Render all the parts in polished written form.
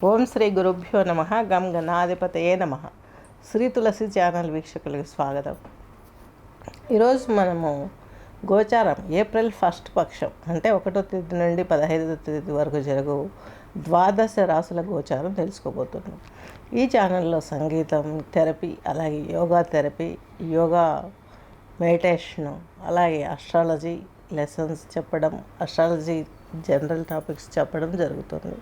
ఓం శ్రీ గురుభ్యో నమ. గం గణాధిపతయే నమ. శ్రీ తులసి ఛానల్ వీక్షకులకు స్వాగతం. ఈరోజు మనము గోచారం ఏప్రిల్ 1 పక్షం అంటే 1వ తేదీ నుండి 15వ తేదీ వరకు జరుగు ద్వాదశ రాసుల గోచారం తెలుసుకోబోతున్నాం. ఈ ఛానల్లో సంగీతం, థెరపీ, అలాగే యోగా థెరపీ, యోగా మెడిటేషను, అలాగే అస్ట్రాలజీ లెసన్స్ చెప్పడం, అస్ట్రాలజీ జనరల్ టాపిక్స్ చెప్పడం జరుగుతుంది.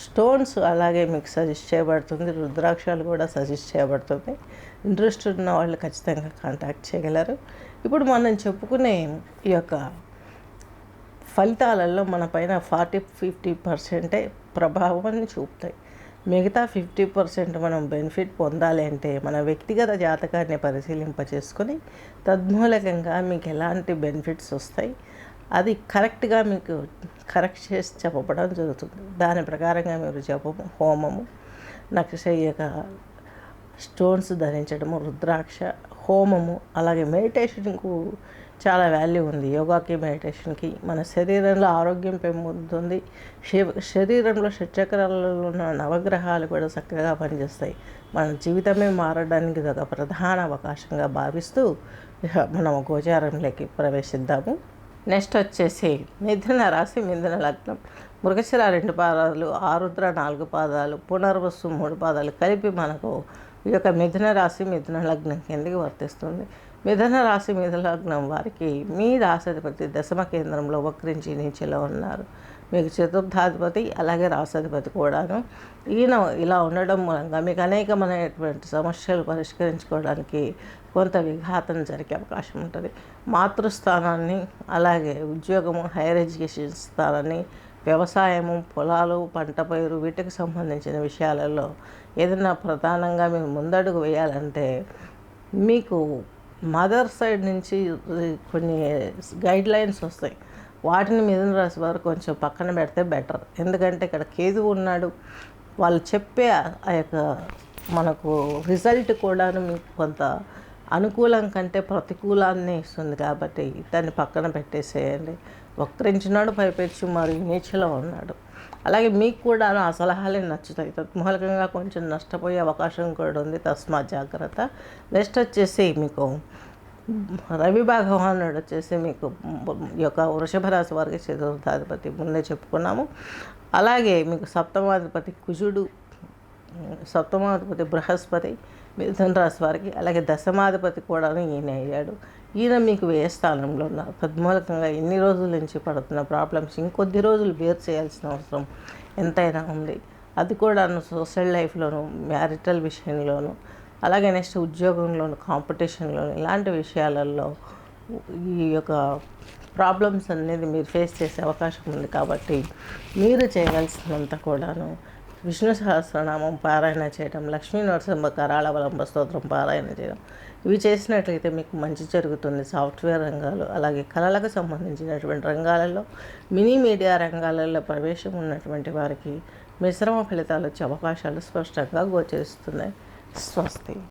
స్టోన్స్ అలాగే మీకు సజెస్ట్ చేయబడుతుంది. రుద్రాక్షాలు కూడా సజెస్ట్ చేయబడుతుంది. ఇంట్రెస్ట్ ఉన్న వాళ్ళు ఖచ్చితంగా కాంటాక్ట్ చేయగలరు. ఇప్పుడు మనం చెప్పుకునే ఈ యొక్క ఫలితాలలో మన పైన 40-50% ప్రభావాన్ని చూపుతాయి. మిగతా 50% మనం బెనిఫిట్ పొందాలి అంటే మన వ్యక్తిగత జాతకాన్ని పరిశీలింపచేసుకొని తద్మూలకంగా మీకు ఎలాంటి బెనిఫిట్స్ వస్తాయి అది కరెక్ట్గా మీకు కరెక్ట్ చేసి చెప్పడం జరుగుతుంది. దాని ప్రకారంగా మీరు జపము, హోమము, నక్షయ్యక స్టోన్స్ ధరించడము, రుద్రాక్ష, హోమము, అలాగే మెడిటేషన్కు చాలా వాల్యూ ఉంది. యోగాకి, మెడిటేషన్కి మన శరీరంలో ఆరోగ్యం పెంపొందుతుంది. శరీరంలో షట్చక్రాలలో ఉన్న నవగ్రహాలు కూడా చక్కగా పనిచేస్తాయి. మన జీవితమే మారడానికి ఇది ఒక ప్రధాన అవకాశంగా భావిస్తూ మనం గోచారంలోకి ప్రవేశిద్దాము. నెక్స్ట్ వచ్చేసి మిథున రాశి, మిథున లగ్నం. మృగశిర 2 పాదాలు, ఆరుద్ర 4 పాదాలు, పునర్వసు 3 పాదాలు కలిపి మనకు ఈ యొక్క మిథున రాశి, మిథున లగ్నం కిందకి వర్తిస్తుంది. మిథున రాశి, మిథున లగ్నం వారికి మీ రాశాధిపతి దశమ కేంద్రంలో వక్రించి నీచిలో ఉన్నారు. మీకు చతుర్థాధిపతి అలాగే రాశాధిపతి కూడాను. ఈయన ఇలా ఉండడం మూలంగా మీకు అనేకమైనటువంటి సమస్యలు పరిష్కరించుకోవడానికి కొంత విఘాతం జరిగే అవకాశం ఉంటుంది. మాతృస్థానాన్ని, అలాగే ఉద్యోగము, హైయర్ ఎడ్యుకేషన్ స్థానాన్ని, వ్యవసాయము, పొలాలు, పంట పైరు వీటికి సంబంధించిన విషయాలలో ఏదైనా ప్రధానంగా మీరు ముందడుగు వేయాలంటే మీకు మదర్ సైడ్ నుంచి కొన్ని గైడ్ లైన్స్ వస్తాయి. వాటిని మిథున రాశి వారు కొంచెం పక్కన పెడితే బెటర్. ఎందుకంటే ఇక్కడ కేతు ఉన్నాడు. వాళ్ళు చెప్పే ఆ యొక్క మనకు రిజల్ట్ కూడాను మీకు కొంత అనుకూలం కంటే ప్రతికూలాన్ని ఇస్తుంది. కాబట్టి దాన్ని పక్కన పెట్టేసేయండి. వక్రించినాడు, పైపెచ్చు మరి నీచలో ఉన్నాడు. అలాగే మీకు కూడా ఆ సలహాలే నచ్చుతాయి. తత్మూలకంగా కొంచెం నష్టపోయే అవకాశం కూడా ఉంది. తస్మాత్ జాగ్రత్త. నెక్స్ట్ వచ్చేసి మీకు రవి భగవానుడు వచ్చేసి మీకు ఈ యొక్క వృషభ రాశి వారికి చతుర్థాధిపతి ముందే చెప్పుకున్నాము. అలాగే మీకు సప్తమాధిపతి కుజుడు, సప్తమాధిపతి బృహస్పతి మిథున రాశి వారికి, అలాగే దశమాధిపతి కూడా ఈయన అయ్యాడు. ఈయన మీకు వ్యయ స్థానంలో ఉన్నారు. తద్మూలకంగా ఎన్ని రోజుల నుంచి పడుతున్న ప్రాబ్లమ్స్ ఇంకొద్ది రోజులు బేర్ చేయాల్సిన అవసరం ఎంతైనా ఉంది. అది కూడా సోషల్ లైఫ్లోను, మ్యారిటల్ విషయంలోను, అలాగే నెక్స్ట్ ఉద్యోగంలోను, కాంపిటీషన్లోను ఇలాంటి విషయాలలో ఈ యొక్క ప్రాబ్లమ్స్ అనేది మీరు ఫేస్ చేసే అవకాశం ఉంది. కాబట్టి మీరు చేయవలసినంత కూడాను విష్ణు సహస్రనామం పారాయణ చేయడం, లక్ష్మీ నరసింహ కరాళవలంబ స్తోత్రం పారాయణ చేయడం, ఇవి చేసినట్లయితే మీకు మంచి జరుగుతుంది. సాఫ్ట్వేర్ రంగాలు, అలాగే కళలకు సంబంధించినటువంటి రంగాలలో, మినీ మీడియా రంగాలలో ప్రవేశం ఉన్నటువంటి వారికి మిశ్రమ ఫలితాలు వచ్చే అవకాశాలు స్పష్టంగా గోచరిస్తున్నాయి. స్వస్తి.